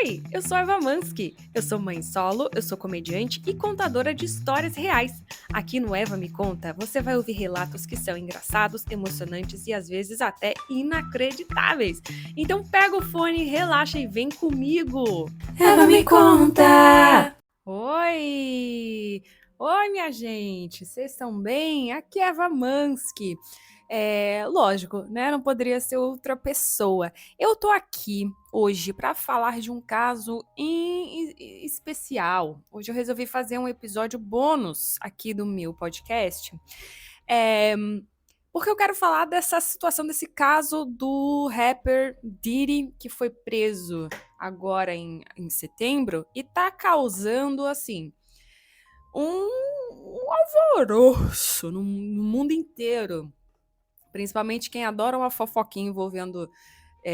Oi, eu sou a Eva Mansky. Eu sou mãe solo, eu sou comediante e contadora de histórias reais. Aqui no Eva Me Conta, você vai ouvir relatos que são engraçados, emocionantes e às vezes até inacreditáveis. Então pega o fone, relaxa e vem comigo. Eva Me Conta! Oi! Oi, minha gente! Vocês estão bem? Aqui é a Eva Mansky. Lógico, né? Não poderia ser outra pessoa. Eu tô aqui hoje para falar de um caso especial. Hoje eu resolvi fazer um episódio bônus aqui do meu podcast. É, Porque eu quero falar dessa situação, desse caso do rapper Diddy, que foi preso agora em setembro e tá causando, assim, um alvoroço no mundo inteiro. Principalmente quem adora uma fofoquinha envolvendo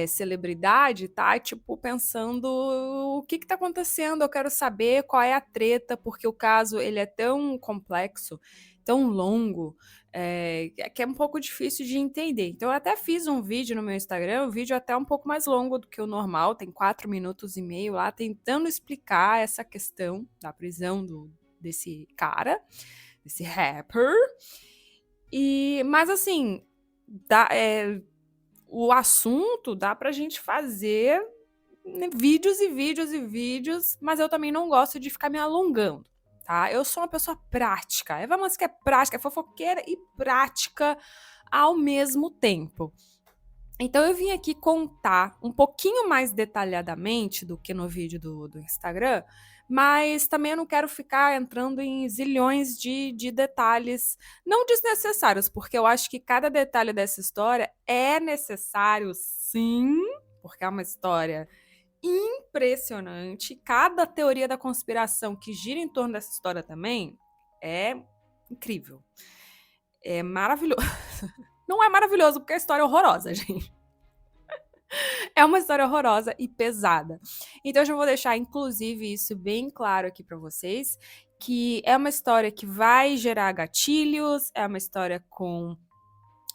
celebridade, tá, tipo, pensando o que tá acontecendo, eu quero saber qual é a treta, porque o caso, ele é tão complexo, tão longo, que é um pouco difícil de entender. Então, eu até fiz um vídeo no meu Instagram, um vídeo até um pouco mais longo do que o normal, tem 4 minutos e meio lá, tentando explicar essa questão da prisão desse cara, desse rapper. Mas assim, o assunto dá pra gente fazer, né, vídeos e vídeos e vídeos, mas eu também não gosto de ficar me alongando, tá? Eu sou uma pessoa prática. Eva Mansky é prática, é fofoqueira e prática ao mesmo tempo. Então eu vim aqui contar um pouquinho mais detalhadamente do que no vídeo do Instagram, mas também eu não quero ficar entrando em zilhões de detalhes não desnecessários, porque eu acho que cada detalhe dessa história é necessário, sim, porque é uma história impressionante. Cada teoria da conspiração que gira em torno dessa história também é incrível. É maravilhoso. Não é maravilhoso porque a história é horrorosa, gente. É uma história horrorosa e pesada. Então eu já vou deixar, inclusive, isso bem claro aqui para vocês, que é uma história que vai gerar gatilhos, é uma história com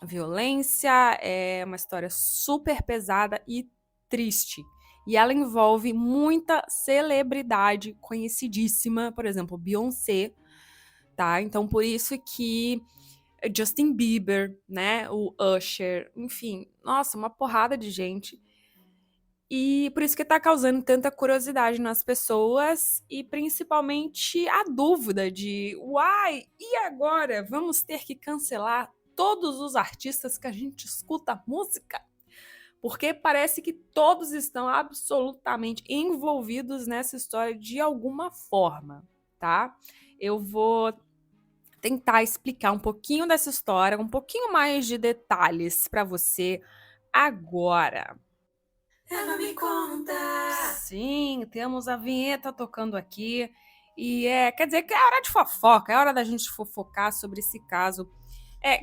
violência, é uma história super pesada e triste. E ela envolve muita celebridade conhecidíssima, por exemplo, Beyoncé, tá? Então por isso que Justin Bieber, né, o Usher, enfim, nossa, uma porrada de gente. E por isso que tá causando tanta curiosidade nas pessoas e principalmente a dúvida de, uai, e agora? Vamos ter que cancelar todos os artistas que a gente escuta música? Porque parece que todos estão absolutamente envolvidos nessa história de alguma forma, tá? Eu vou tentar explicar um pouquinho dessa história, um pouquinho mais de detalhes para você agora. Eva Me Conta! Sim, temos a vinheta tocando aqui. E quer dizer que é hora de fofoca, é hora da gente fofocar sobre esse caso.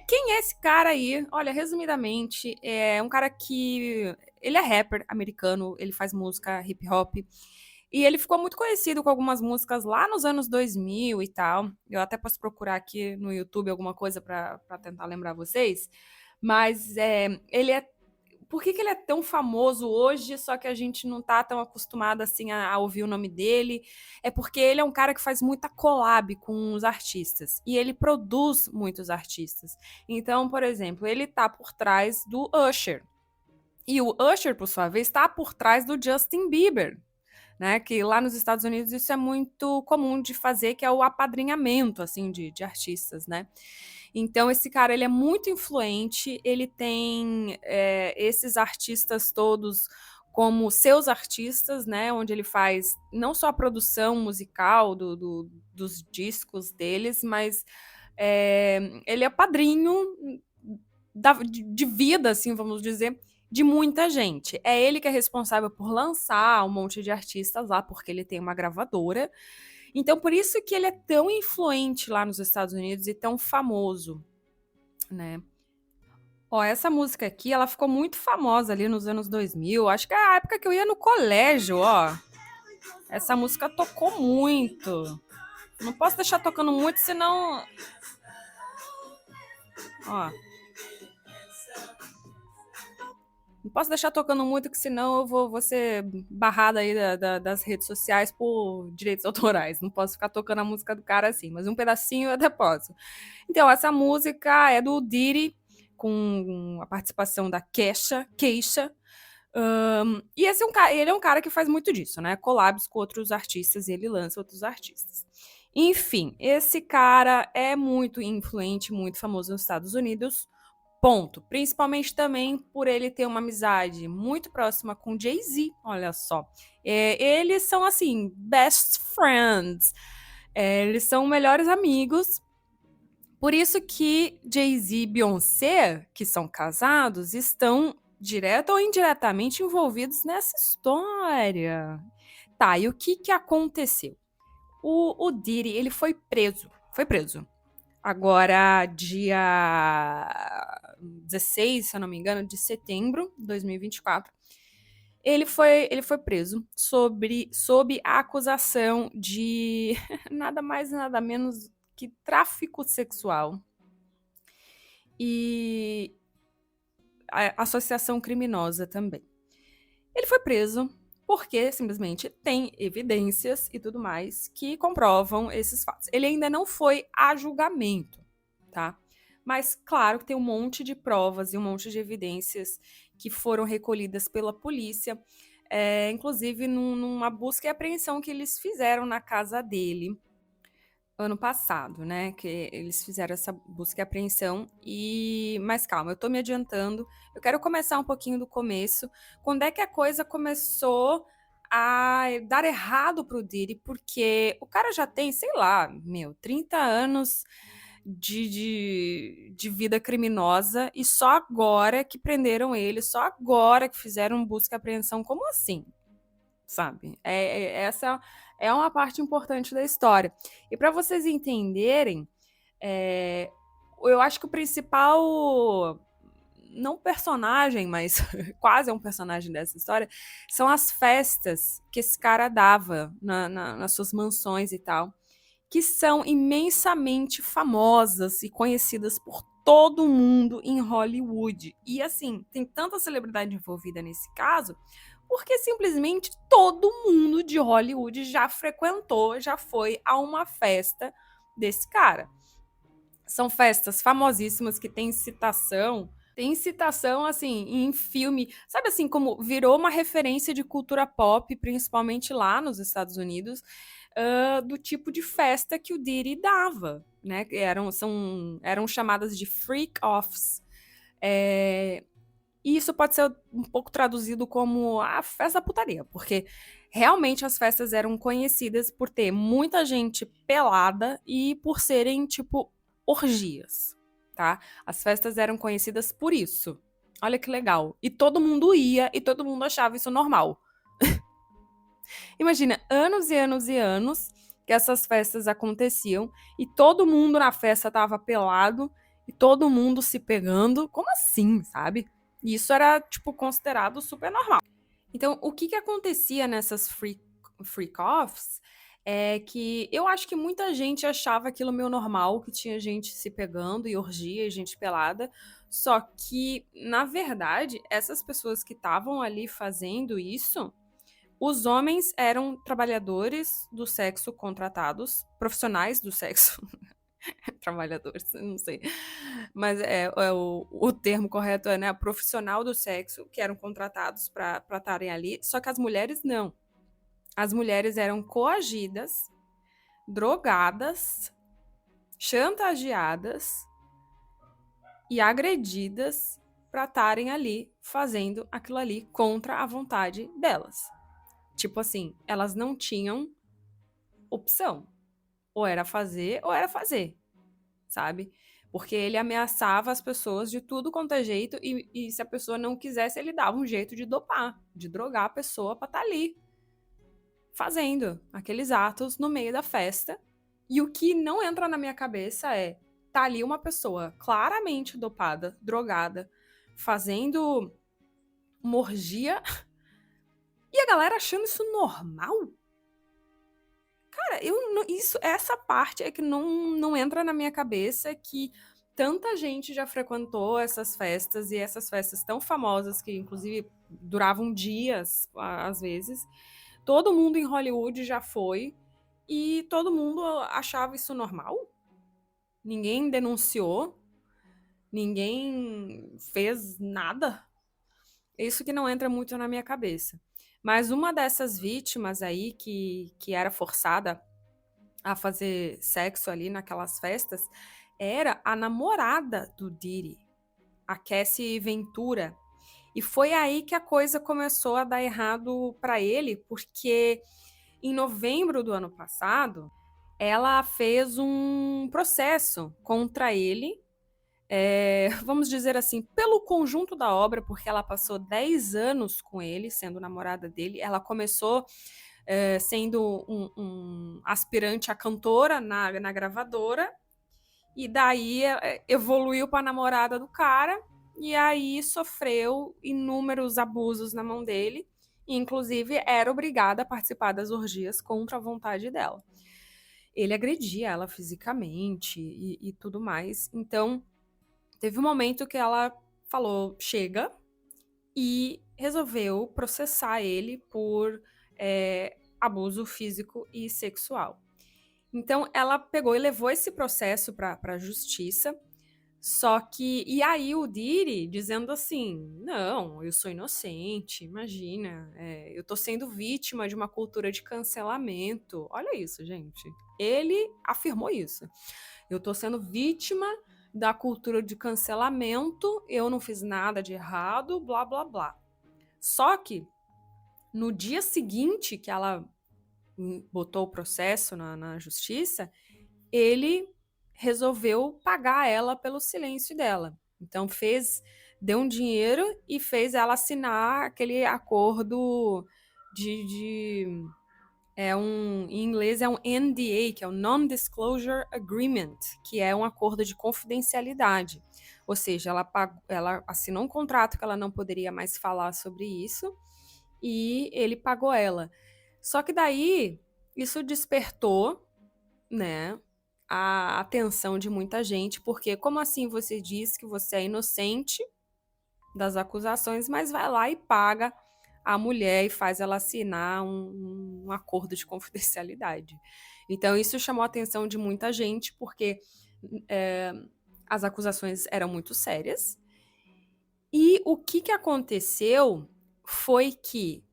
Quem é esse cara aí? Olha, resumidamente, é um cara que. Ele é rapper americano, ele faz música hip hop. E ele ficou muito conhecido com algumas músicas lá nos anos 2000 e tal. Eu até posso procurar aqui no YouTube alguma coisa para tentar lembrar vocês. Mas ele é por que ele é tão famoso hoje, só que a gente não tá tão acostumado assim a ouvir o nome dele? É porque ele é um cara que faz muita collab com os artistas e ele produz muitos artistas. Então, por exemplo, ele tá por trás do Usher. E o Usher, por sua vez, está por trás do Justin Bieber, né? Que lá nos Estados Unidos isso é muito comum de fazer, que é o apadrinhamento assim de artistas, né? Então esse cara ele é muito influente, ele tem esses artistas todos como seus artistas, né? Onde ele faz não só a produção musical dos discos deles, mas ele é padrinho de vida, assim, vamos dizer, de muita gente. É ele que é responsável por lançar um monte de artistas lá, porque ele tem uma gravadora. Então, por isso que ele é tão influente lá nos Estados Unidos e tão famoso, né? Ó, essa música aqui, ela ficou muito famosa ali nos anos 2000. Acho que é a época que eu ia no colégio, ó. Essa música tocou muito. Não posso deixar tocando muito, senão... Ó. Não posso deixar tocando muito, que senão eu vou ser barrada aí das redes sociais por direitos autorais. Não posso ficar tocando a música do cara assim, mas um pedacinho eu até posso. Então, essa música é do Diddy, com a participação da Keisha. E ele é um cara que faz muito disso, né? Collabs com outros artistas e ele lança outros artistas. Enfim, esse cara é muito influente, muito famoso nos Estados Unidos. Ponto. Principalmente também por ele ter uma amizade muito próxima com Jay-Z, olha só. Eles são, assim, best friends. Eles são melhores amigos. Por isso que Jay-Z e Beyoncé, que são casados, estão direta ou indiretamente envolvidos nessa história. Tá, e o que aconteceu? O Diddy, ele foi preso. Foi preso. Agora, dia 16, se eu não me engano, de setembro de 2024, ele foi preso sob a acusação de nada mais nada menos que tráfico sexual e associação criminosa também. Ele foi preso porque simplesmente tem evidências e tudo mais que comprovam esses fatos. Ele ainda não foi a julgamento, tá? Mas claro que tem um monte de provas e um monte de evidências que foram recolhidas pela polícia, inclusive numa busca e apreensão que eles fizeram na casa dele ano passado, né? Que eles fizeram essa busca e apreensão. Mas calma, eu tô me adiantando. Eu quero começar um pouquinho do começo. Quando é que a coisa começou a dar errado pro Diddy? Porque o cara já tem, sei lá, 30 anos de vida criminosa e só agora que prenderam ele, só agora que fizeram busca e apreensão. Como assim? Sabe? Essa é uma parte importante da história. E para vocês entenderem, eu acho que o principal, não personagem, mas quase é um personagem dessa história, são as festas que esse cara dava nas suas mansões e tal, que são imensamente famosas e conhecidas por todo mundo em Hollywood. E assim, tem tanta celebridade envolvida nesse caso, porque simplesmente todo mundo de Hollywood já frequentou, já foi a uma festa desse cara. São festas famosíssimas que tem citação assim em filme, sabe assim, como virou uma referência de cultura pop, principalmente lá nos Estados Unidos, do tipo de festa que o Diddy dava, né? Eram chamadas de freak-offs. E isso pode ser um pouco traduzido como a festa da putaria, porque realmente as festas eram conhecidas por ter muita gente pelada e por serem, tipo, orgias, tá? As festas eram conhecidas por isso. Olha que legal. E todo mundo ia e todo mundo achava isso normal. Imagina, anos e anos e anos que essas festas aconteciam e todo mundo na festa tava pelado e todo mundo se pegando. Como assim, sabe? E isso era, tipo, considerado super normal. Então, o que acontecia nessas freak-offs é que eu acho que muita gente achava aquilo meio normal, que tinha gente se pegando e orgia, gente pelada. Só que, na verdade, essas pessoas que estavam ali fazendo isso, os homens eram trabalhadores do sexo contratados, profissionais do sexo. Trabalhadores, não sei. Mas o termo correto é, né, profissional do sexo, que eram contratados para estarem ali, só que as mulheres não. As mulheres eram coagidas, drogadas, chantageadas e agredidas para estarem ali fazendo aquilo ali contra a vontade delas. Tipo assim, elas não tinham opção. Ou era fazer, sabe? Porque ele ameaçava as pessoas de tudo quanto é jeito e se a pessoa não quisesse, ele dava um jeito de dopar, de drogar a pessoa pra estar ali fazendo aqueles atos no meio da festa. E o que não entra na minha cabeça é, tá ali uma pessoa claramente dopada, drogada, fazendo uma orgia e a galera achando isso normal? Cara, essa parte é que não entra na minha cabeça, que tanta gente já frequentou essas festas, e essas festas tão famosas que, inclusive, duravam dias, às vezes. Todo mundo em Hollywood já foi, e todo mundo achava isso normal. Ninguém denunciou, ninguém fez nada. Isso que não entra muito na minha cabeça. Mas uma dessas vítimas aí que era forçada a fazer sexo ali naquelas festas era a namorada do Diddy, a Cassie Ventura. E foi aí que a coisa começou a dar errado para ele, porque em novembro do ano passado, ela fez um processo contra ele, vamos dizer assim, pelo conjunto da obra, porque ela passou 10 anos com ele, sendo namorada dele. Ela começou sendo um aspirante a cantora na gravadora, e daí evoluiu para namorada do cara, e aí sofreu inúmeros abusos na mão dele, e inclusive era obrigada a participar das orgias contra a vontade dela. Ele agredia ela fisicamente e tudo mais. Então, teve um momento que ela falou, chega, e resolveu processar ele por abuso físico e sexual. Então, ela pegou e levou esse processo para a justiça. Só que, e aí o Diddy dizendo assim, não, eu sou inocente, imagina, eu tô sendo vítima de uma cultura de cancelamento. Olha isso, gente. Ele afirmou isso. Eu tô sendo vítima da cultura de cancelamento, eu não fiz nada de errado, blá, blá, blá. Só que, no dia seguinte que ela botou o processo na justiça, ele resolveu pagar ela pelo silêncio dela. Então deu um dinheiro e fez ela assinar aquele acordo em inglês é um NDA, que é um Non-Disclosure Agreement, que é um acordo de confidencialidade. Ou seja, ela assinou um contrato que ela não poderia mais falar sobre isso, e ele pagou ela. Só que daí isso despertou, né, a atenção de muita gente, porque como assim você diz que você é inocente das acusações, mas vai lá e paga a mulher e faz ela assinar um acordo de confidencialidade. Então isso chamou a atenção de muita gente, porque as acusações eram muito sérias. E o que aconteceu foi que,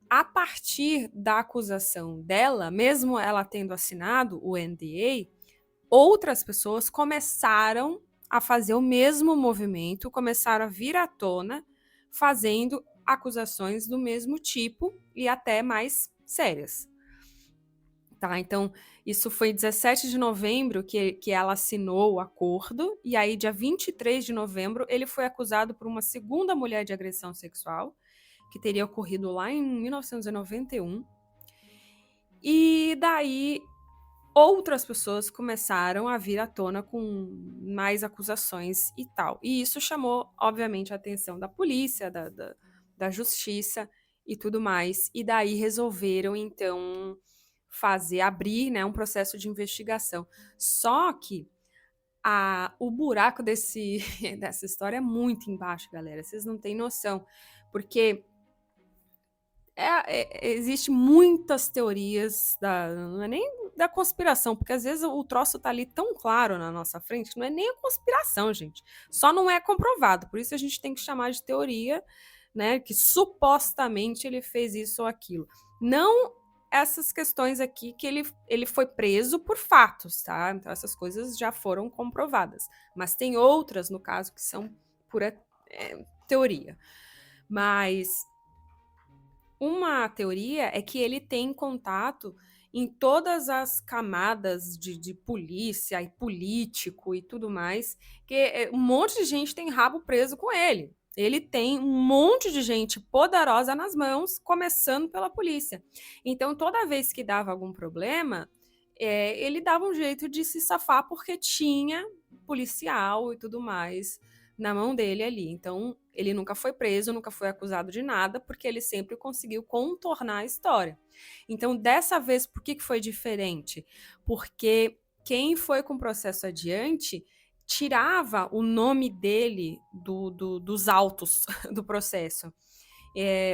a partir da acusação dela, mesmo ela tendo assinado o NDA, outras pessoas começaram a fazer o mesmo movimento, começaram a vir à tona, fazendo acusações do mesmo tipo e até mais sérias. Tá, então, isso foi 17 de novembro que ela assinou o acordo, e aí, dia 23 de novembro, ele foi acusado por uma segunda mulher de agressão sexual, que teria ocorrido lá em 1991. E daí, outras pessoas começaram a vir à tona com mais acusações e tal. E isso chamou, obviamente, a atenção da polícia, da justiça e tudo mais. E daí resolveram, então, abrir, né, um processo de investigação. Só que o buraco dessa história é muito embaixo, galera. Vocês não têm noção. Porque existe muitas teorias não é nem da conspiração, porque às vezes o troço tá ali tão claro na nossa frente que não é nem a conspiração, gente. Só não é comprovado. Por isso a gente tem que chamar de teoria, né? Que supostamente ele fez isso ou aquilo. Não essas questões aqui que ele foi preso por fatos, tá? Então essas coisas já foram comprovadas. Mas tem outras, no caso, que são pura teoria. Mas uma teoria é que ele tem contato em todas as camadas de polícia e político e tudo mais, que um monte de gente tem rabo preso com ele. Ele tem um monte de gente poderosa nas mãos, começando pela polícia. Então, toda vez que dava algum problema, ele dava um jeito de se safar, porque tinha policial e tudo mais na mão dele ali. Então, ele nunca foi preso, nunca foi acusado de nada, porque ele sempre conseguiu contornar a história. Então, dessa vez, por que foi diferente? Porque quem foi com o processo adiante tirava o nome dele dos autos do processo.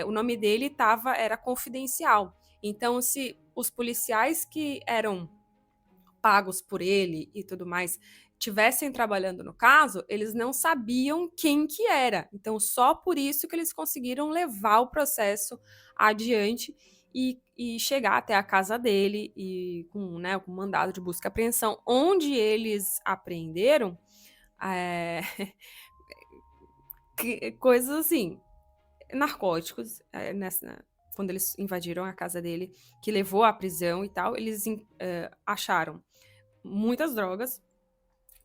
O nome dele era confidencial. Então, se os policiais que eram pagos por ele e tudo mais tivessem trabalhando no caso, eles não sabiam quem que era. Então, só por isso que eles conseguiram levar o processo adiante e chegar até a casa dele e com mandado de busca e apreensão, onde eles apreenderam coisas assim, narcóticos, quando eles invadiram a casa dele, que levou à prisão e tal, eles acharam muitas drogas,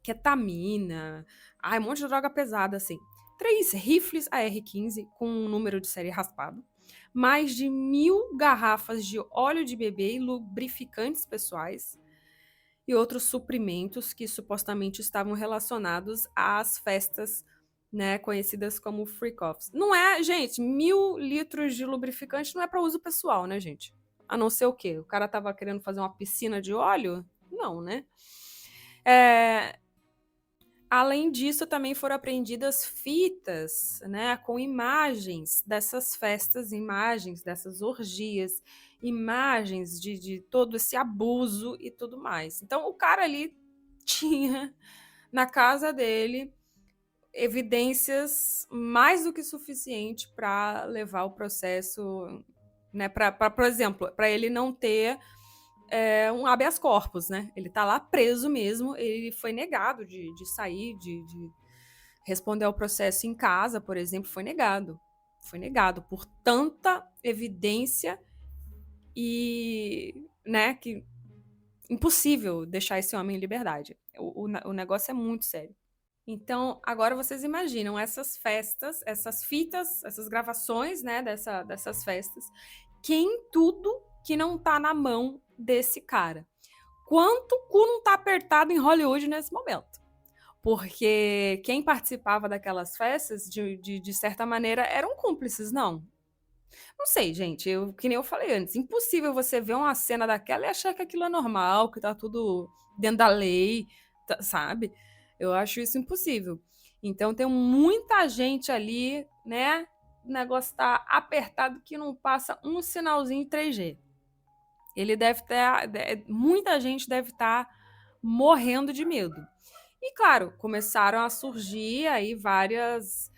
ketamina, um monte de droga pesada, assim. 3 rifles AR-15 com um número de série raspado, mais de 1.000 garrafas de óleo de bebê e lubrificantes pessoais e outros suprimentos que supostamente estavam relacionados às festas, né, conhecidas como freak-offs. Não é, gente, 1.000 litros de lubrificante não é para uso pessoal, né, gente? A não ser o quê? O cara tava querendo fazer uma piscina de óleo? Não, né? Além disso, também foram apreendidas fitas, né, com imagens dessas festas, imagens dessas orgias, imagens de todo esse abuso e tudo mais. Então, o cara ali tinha na casa dele evidências mais do que suficiente para levar o processo, né, por exemplo, para ele não ter um habeas corpus, né? Ele tá lá preso mesmo, ele foi negado de sair, de responder ao processo em casa, por exemplo, foi negado. Foi negado por tanta evidência e, né, que impossível deixar esse homem em liberdade. O negócio é muito sério. Então, agora vocês imaginam essas festas, essas fitas, essas gravações, né, dessas festas, quem tudo que não tá na mão desse cara. Quanto o cu não tá apertado em Hollywood nesse momento. Porque quem participava daquelas festas, de certa maneira, eram cúmplices, não. Não sei, gente, que nem eu falei antes, impossível você ver uma cena daquela e achar que aquilo é normal, que tá tudo dentro da lei, sabe? Eu acho isso impossível. Então tem muita gente ali, né? O negócio tá apertado que não passa um sinalzinho de 3G. Ele deve ter. Muita gente deve estar morrendo de medo. E claro, começaram a surgir aí vários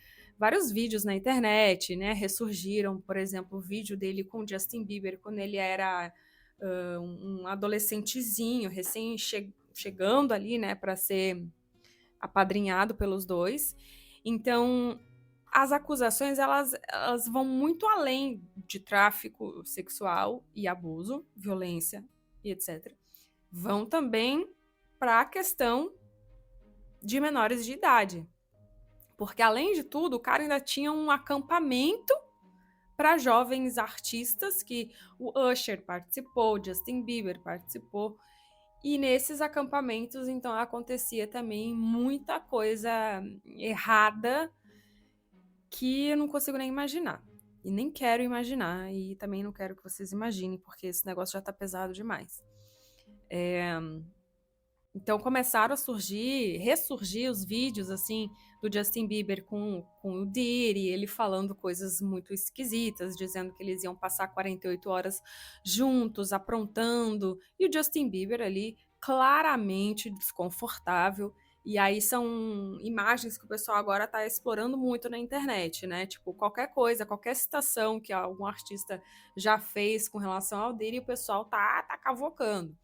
vídeos na internet, né? Ressurgiram, por exemplo, o vídeo dele com o Justin Bieber quando ele era um adolescentezinho, chegando ali, né, para ser apadrinhado pelos dois. Então, as acusações elas vão muito além de tráfico sexual e abuso, violência e etc. Vão também para a questão de menores de idade. Porque, além de tudo, o cara ainda tinha um acampamento para jovens artistas, que o Usher participou, o Justin Bieber participou. E nesses acampamentos, então, acontecia também muita coisa errada que eu não consigo nem imaginar. E nem quero imaginar, e também não quero que vocês imaginem, porque esse negócio já tá pesado demais. Então começaram a ressurgir os vídeos, assim, do Justin Bieber com o Diddy, ele falando coisas muito esquisitas, dizendo que eles iam passar 48 horas juntos, aprontando, e o Justin Bieber ali claramente desconfortável. E aí são imagens que o pessoal agora tá explorando muito na internet, né? Tipo, qualquer coisa, qualquer citação que algum artista já fez com relação ao Diddy, o pessoal tá cavocando.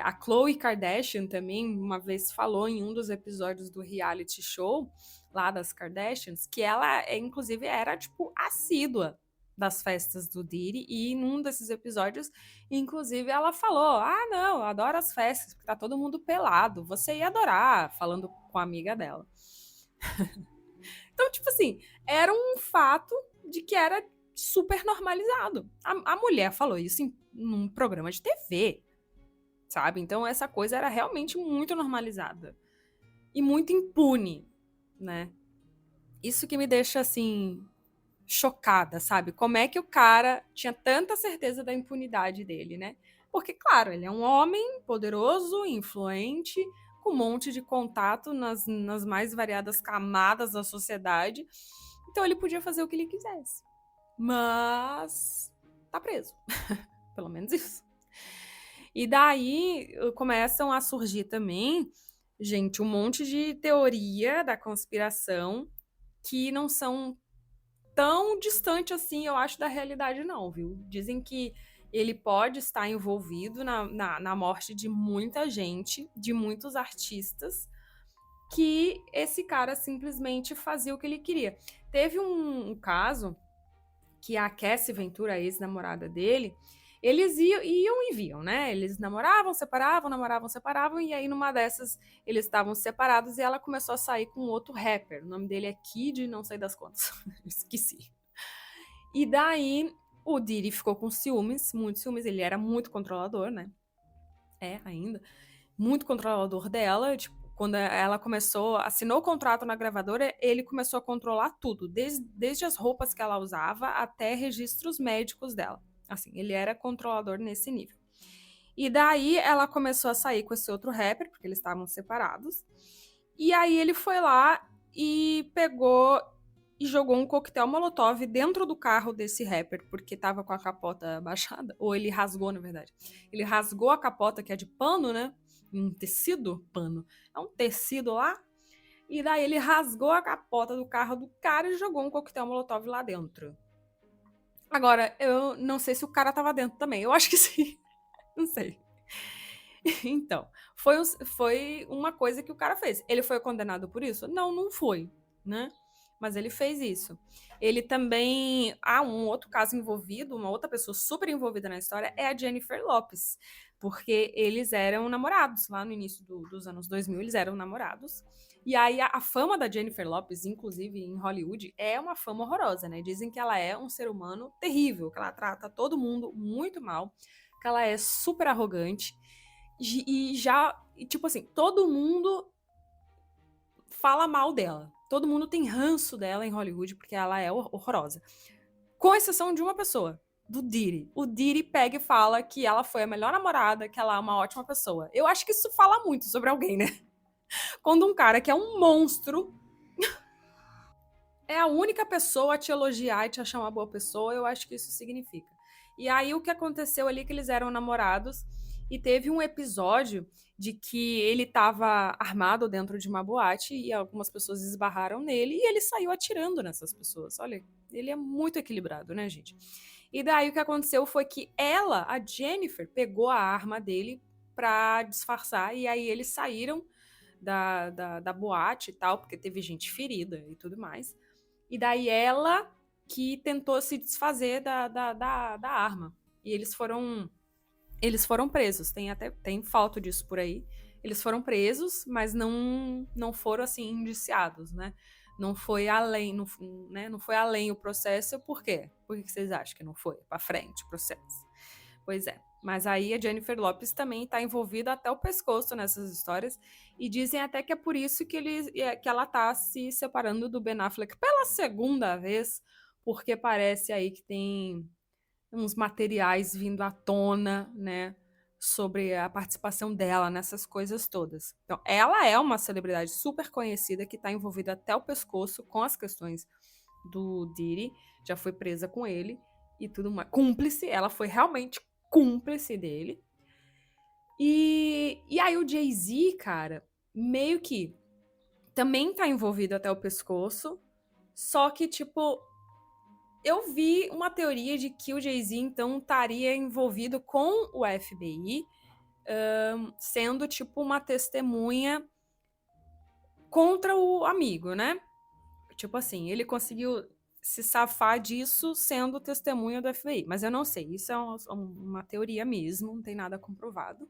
A Khloe Kardashian também uma vez falou em um dos episódios do reality show lá das Kardashians que ela, inclusive, era, tipo, assídua das festas do Diddy, e num desses episódios, inclusive, ela falou: não, eu adoro as festas, porque tá todo mundo pelado, você ia adorar, falando com a amiga dela. Então, tipo assim, era um fato de que era super normalizado. A mulher falou isso num programa de TV, sabe? Então essa coisa era realmente muito normalizada e muito impune, né? Isso que me deixa assim chocada, sabe? Como é que o cara tinha tanta certeza da impunidade dele, né? Porque claro, ele é um homem poderoso, influente, com um monte de contato nas mais variadas camadas da sociedade. Então ele podia fazer o que ele quisesse. Mas tá preso. Pelo menos isso. E daí começam a surgir também, gente, um monte de teoria da conspiração que não são tão distantes assim, eu acho, da realidade, não, viu? Dizem que ele pode estar envolvido na morte de muita gente, de muitos artistas, que esse cara simplesmente fazia o que ele queria. Teve um caso que a Cassie Ventura, a ex-namorada dele, eles iam e vinham, né? Eles namoravam, separavam, e aí numa dessas eles estavam separados e ela começou a sair com outro rapper. O nome dele é Kid, não sei das contas. Esqueci. E daí o Diddy ficou com ciúmes, muitos ciúmes, ele era muito controlador, né? É, ainda. Muito controlador dela, tipo, quando ela assinou o contrato na gravadora, ele começou a controlar tudo, desde as roupas que ela usava até registros médicos dela. Assim, ele era controlador nesse nível. E daí ela começou a sair com esse outro rapper, porque eles estavam separados. E aí ele foi lá e pegou e jogou um coquetel molotov dentro do carro desse rapper, porque tava com a capota baixada. Ou ele rasgou, na verdade. Ele rasgou a capota, que é de pano, né? Um tecido, pano. É um tecido lá. E daí ele rasgou a capota do carro do cara e jogou um coquetel molotov lá dentro. Agora, eu não sei se o cara tava dentro também. Eu acho que sim. Não sei. Então, foi uma coisa que o cara fez. Ele foi condenado por isso? Não, não foi, né? Mas ele fez isso. Ele também... um outro caso envolvido, uma outra pessoa super envolvida na história é a Jennifer Lopez, porque eles eram namorados lá no início dos anos 2000, eles eram namorados. E aí a fama da Jennifer Lopez, inclusive em Hollywood, é uma fama horrorosa, né? Dizem que ela é um ser humano terrível, que ela trata todo mundo muito mal, que ela é super arrogante. Tipo assim, todo mundo fala mal dela. Todo mundo tem ranço dela em Hollywood, porque ela é horrorosa. Com exceção de uma pessoa, do Diddy. O Diddy pega e fala que ela foi a melhor namorada, que ela é uma ótima pessoa. Eu acho que isso fala muito sobre alguém, né? Quando um cara que é um monstro é a única pessoa a te elogiar e te achar uma boa pessoa, eu acho que isso significa. E aí o que aconteceu ali é que eles eram namorados e teve um episódio de que ele estava armado dentro de uma boate e algumas pessoas esbarraram nele e ele saiu atirando nessas pessoas. Olha, ele é muito equilibrado, né, gente? E daí o que aconteceu foi que ela, a Jennifer, pegou a arma dele pra disfarçar e aí eles saíram da boate e tal, porque teve gente ferida e tudo mais. E daí ela que tentou se desfazer da arma. E eles foram presos. Tem foto disso por aí. Eles foram presos, mas não foram assim indiciados, né? Não foi além, não foi além o processo. Por quê? Por que vocês acham que não foi para frente o processo? Pois é. Mas aí a Jennifer Lopez também está envolvida até o pescoço nessas histórias. E dizem até que é por isso que ela está se separando do Ben Affleck pela segunda vez, porque parece aí que tem uns materiais vindo à tona, né, sobre a participação dela nessas coisas todas. Então, ela é uma celebridade super conhecida que está envolvida até o pescoço com as questões do Diddy, já foi presa com ele e tudo mais. Cúmplice, ela foi realmente cúmplice dele. E aí o Jay-Z, cara, meio que também tá envolvido até o pescoço, só que, tipo, eu vi uma teoria de que o Jay-Z, então, estaria envolvido com o FBI, sendo, tipo, uma testemunha contra o amigo, né? Tipo assim, ele conseguiu se safar disso sendo testemunha do FBI. Mas eu não sei, isso é uma teoria mesmo, não tem nada comprovado.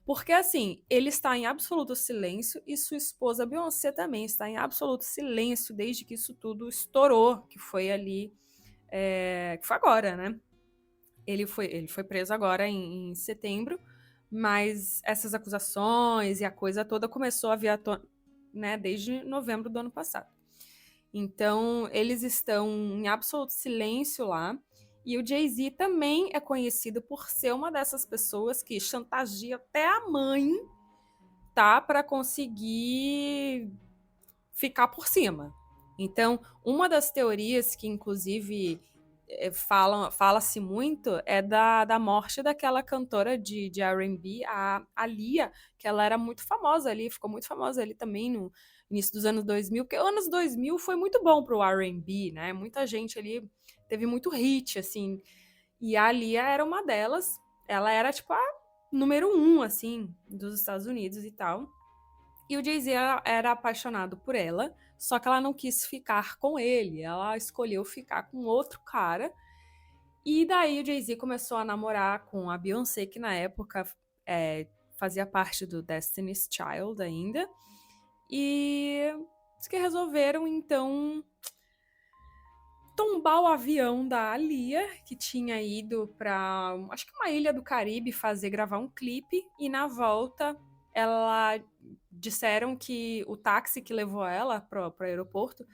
Porque, assim, ele está em absoluto silêncio e sua esposa Beyoncé também está em absoluto silêncio desde que isso tudo estourou, que foi ali, que foi agora, né? Ele foi preso agora em setembro, mas essas acusações e a coisa toda começou a vir à tona, né, desde novembro do ano passado. Então, eles estão em absoluto silêncio lá. E o Jay-Z também é conhecido por ser uma dessas pessoas que chantageia até a mãe lutar para conseguir ficar por cima. Então, uma das teorias que, inclusive, fala-se muito é da morte daquela cantora de R&B, a Aaliyah, que ela era muito famosa ali, ficou muito famosa ali também no início dos anos 2000, porque anos 2000 foi muito bom pro R&B, né? Muita gente ali teve muito hit, assim, e a Aaliyah era uma delas. Ela era, tipo, a número 1, assim, dos Estados Unidos e tal. E o Jay-Z era apaixonado por ela, só que ela não quis ficar com ele. Ela escolheu ficar com outro cara. E daí o Jay-Z começou a namorar com a Beyoncé, que na época fazia parte do Destiny's Child ainda. E eles que resolveram, então, tombar o avião da Aaliyah, que tinha ido pra, acho que uma ilha do Caribe, gravar um clipe. E na volta, ela disseram que o táxi que levou ela pro aeroporto,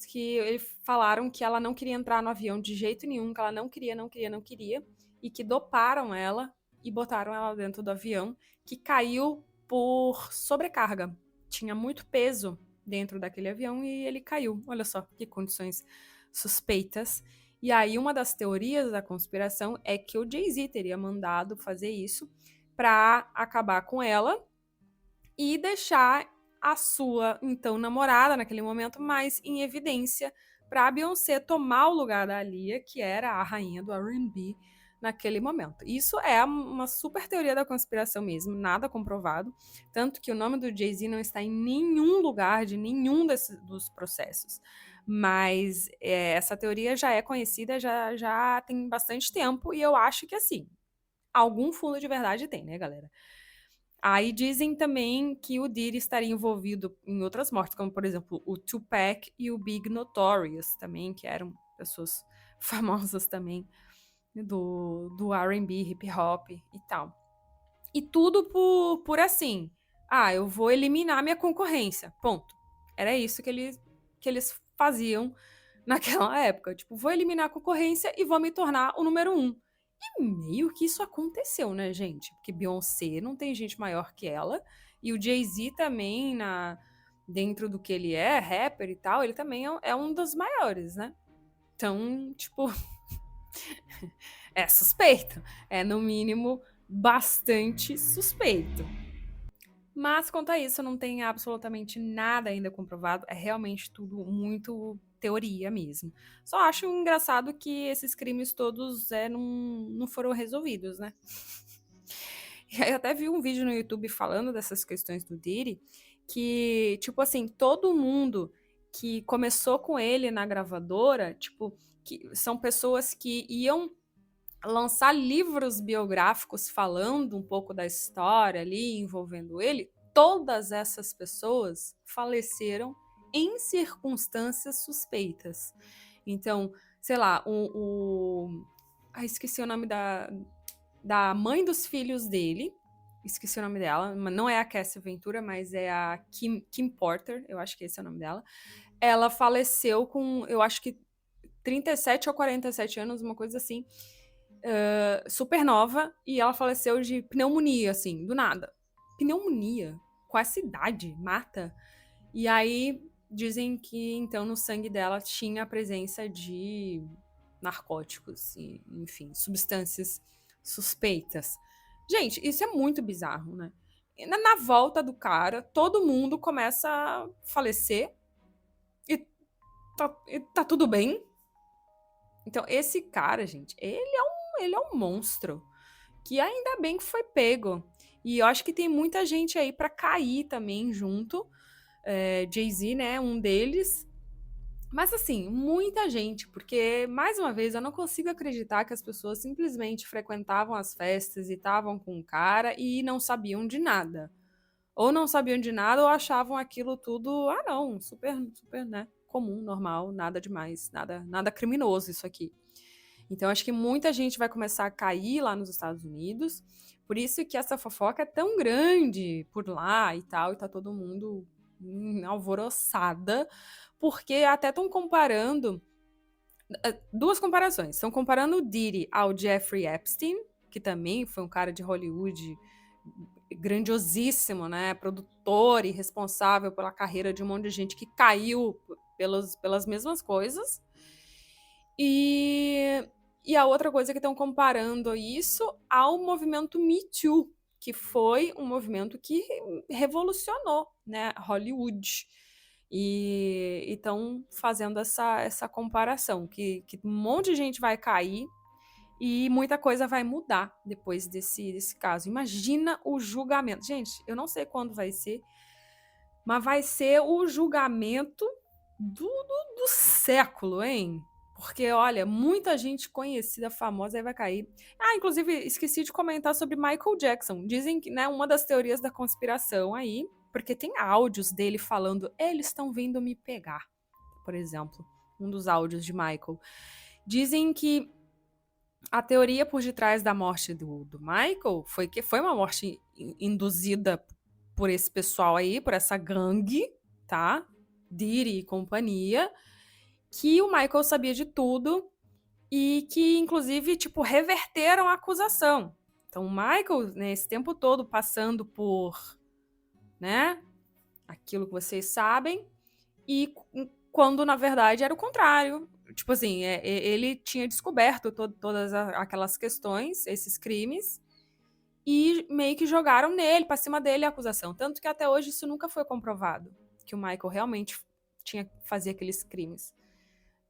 que eles falaram que ela não queria entrar no avião de jeito nenhum, que ela não queria, e que doparam ela e botaram ela dentro do avião, que caiu por sobrecarga. Tinha muito peso dentro daquele avião e ele caiu. Olha só que condições suspeitas. E aí uma das teorias da conspiração é que o Jay-Z teria mandado fazer isso para acabar com ela e deixar a sua, então, namorada naquele momento mais em evidência para a Beyoncé tomar o lugar da Aaliyah, que era a rainha do R&B naquele momento. Isso é uma super teoria da conspiração mesmo, nada comprovado, tanto que o nome do Jay-Z não está em nenhum lugar de nenhum dos processos. Mas essa teoria já é conhecida, já tem bastante tempo, e eu acho que, assim, algum fundo de verdade tem, né, galera? Aí dizem também que o Diddy estaria envolvido em outras mortes, como, por exemplo, o Tupac e o Big Notorious também, que eram pessoas famosas também do R&B, hip hop e tal. E tudo por assim, eu vou eliminar minha concorrência, ponto. Era isso que eles faziam naquela época. Tipo, vou eliminar a concorrência e vou me tornar o número 1. E meio que isso aconteceu, né, gente? Porque Beyoncé não tem gente maior que ela. E o Jay-Z também, dentro do que ele é, rapper e tal, ele também é um dos maiores, né? Então, tipo, é suspeito. É, no mínimo, bastante suspeito. Mas, quanto a isso, não tem absolutamente nada ainda comprovado. É realmente tudo muito teoria mesmo. Só acho engraçado que esses crimes todos não foram resolvidos, né? E aí eu até vi um vídeo no YouTube falando dessas questões do Diddy, que, tipo assim, todo mundo que começou com ele na gravadora, tipo, que são pessoas que iam lançar livros biográficos falando um pouco da história ali, envolvendo ele, todas essas pessoas faleceram em circunstâncias suspeitas. Então, sei lá, esqueci o nome da mãe dos filhos dele, esqueci o nome dela, não é a Cassie Ventura, mas é a Kim Porter, eu acho que esse é o nome dela. Ela faleceu com, eu acho que 37 ou 47 anos, uma coisa assim, super nova, e ela faleceu de pneumonia, assim, do nada. Pneumonia? Com essa idade? Mata? E aí dizem que, então, no sangue dela tinha a presença de narcóticos e, enfim, substâncias suspeitas. Gente, isso é muito bizarro, né? E na volta do cara, todo mundo começa a falecer e tá tudo bem. Então, esse cara, gente, ele é um monstro. Que ainda bem que foi pego. E eu acho que tem muita gente aí pra cair também junto. Jay-Z, né? Um deles. Mas assim, muita gente, porque, mais uma vez, eu não consigo acreditar que as pessoas simplesmente frequentavam as festas e estavam com o cara e não sabiam de nada. Ou não sabiam de nada ou achavam aquilo tudo, não, super, super, né? Comum, normal, nada demais, nada criminoso isso aqui. Então, acho que muita gente vai começar a cair lá nos Estados Unidos. Por isso que essa fofoca é tão grande por lá e tal, e tá todo mundo alvoroçada, porque até estão comparando duas comparações. Estão comparando o Diddy ao Jeffrey Epstein, que também foi um cara de Hollywood grandiosíssimo, né? Produtor e responsável pela carreira de um monte de gente que caiu pelas mesmas coisas. E a outra coisa que estão comparando isso ao movimento Me Too, que foi um movimento que revolucionou, né, Hollywood. E estão fazendo essa comparação, que um monte de gente vai cair e muita coisa vai mudar depois desse caso. Imagina o julgamento. Gente, eu não sei quando vai ser, mas vai ser o julgamento do século, hein? Porque, olha, muita gente conhecida, famosa, aí vai cair. Ah, inclusive, esqueci de comentar sobre Michael Jackson. Dizem que, né, uma das teorias da conspiração aí, porque tem áudios dele falando, eles estão vindo me pegar, por exemplo. Um dos áudios de Michael. Dizem que a teoria por detrás da morte do Michael foi que foi uma morte induzida por esse pessoal aí, por essa gangue, tá? Diddy e companhia, que o Michael sabia de tudo e que, inclusive, tipo, reverteram a acusação. Então, o Michael, né, esse tempo todo passando por, né, aquilo que vocês sabem, e quando, na verdade, era o contrário. Tipo assim, ele tinha descoberto todas aquelas questões, esses crimes, e meio que jogaram nele, pra cima dele a acusação. Tanto que até hoje isso nunca foi comprovado, que o Michael realmente fazia aqueles crimes,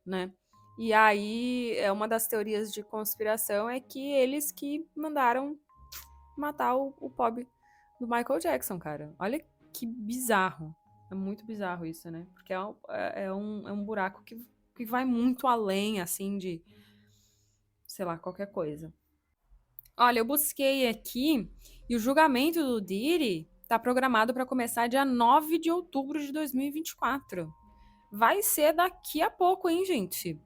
né? E aí, uma das teorias de conspiração é que eles que mandaram matar o pobre do Michael Jackson, cara. Olha que bizarro. É muito bizarro isso, né? Porque é um buraco que vai muito além, assim, de, sei lá, qualquer coisa. Olha, eu busquei aqui e o julgamento do Diddy tá programado para começar dia 9 de outubro de 2024. Vai ser daqui a pouco, hein, gente?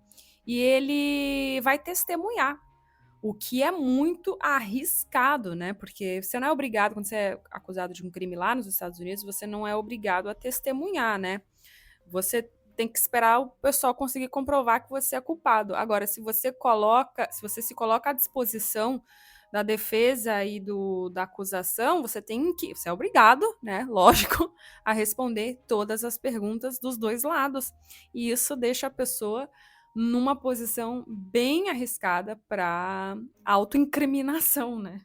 E ele vai testemunhar, o que é muito arriscado, né? Porque você não é obrigado, quando você é acusado de um crime lá nos Estados Unidos, você não é obrigado a testemunhar, né? Você tem que esperar o pessoal conseguir comprovar que você é culpado. Agora, se você se coloca à disposição da defesa e da acusação, você é obrigado, né? Lógico, a responder todas as perguntas dos dois lados. E isso deixa a pessoa numa posição bem arriscada para autoincriminação, né?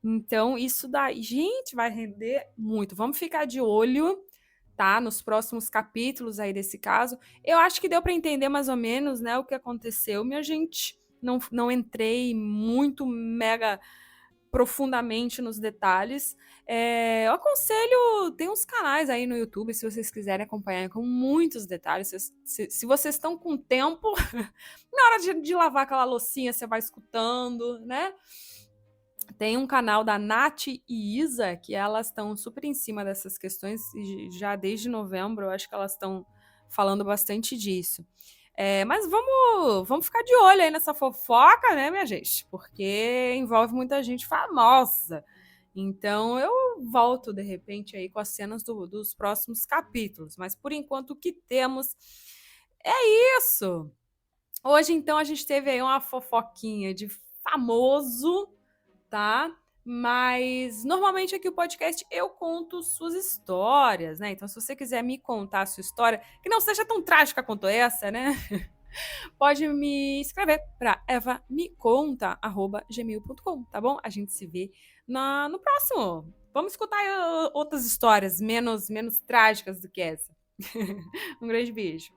Então, isso daí, gente, vai render muito. Vamos ficar de olho, tá? Nos próximos capítulos aí desse caso. Eu acho que deu para entender mais ou menos, né, o que aconteceu, minha gente. Não entrei muito mega profundamente nos detalhes. Eu aconselho, tem uns canais aí no YouTube, se vocês quiserem acompanhar com muitos detalhes. Se vocês estão com tempo, na hora de lavar aquela loucinha, você vai escutando, né? Tem um canal da Nath e Isa, que elas estão super em cima dessas questões, e já desde novembro, eu acho que elas estão falando bastante disso. Mas vamos ficar de olho aí nessa fofoca, né, minha gente? Porque envolve muita gente famosa. Então eu volto, de repente, aí com as cenas dos próximos capítulos. Mas por enquanto o que temos é isso. Hoje, então, a gente teve aí uma fofoquinha de famoso, tá? Mas normalmente aqui o podcast eu conto suas histórias, né? Então, se você quiser me contar a sua história, que não seja tão trágica quanto essa, né? Pode me escrever para evameconta@gmail.com, tá bom? A gente se vê no próximo. Vamos escutar outras histórias menos trágicas do que essa. Um grande beijo.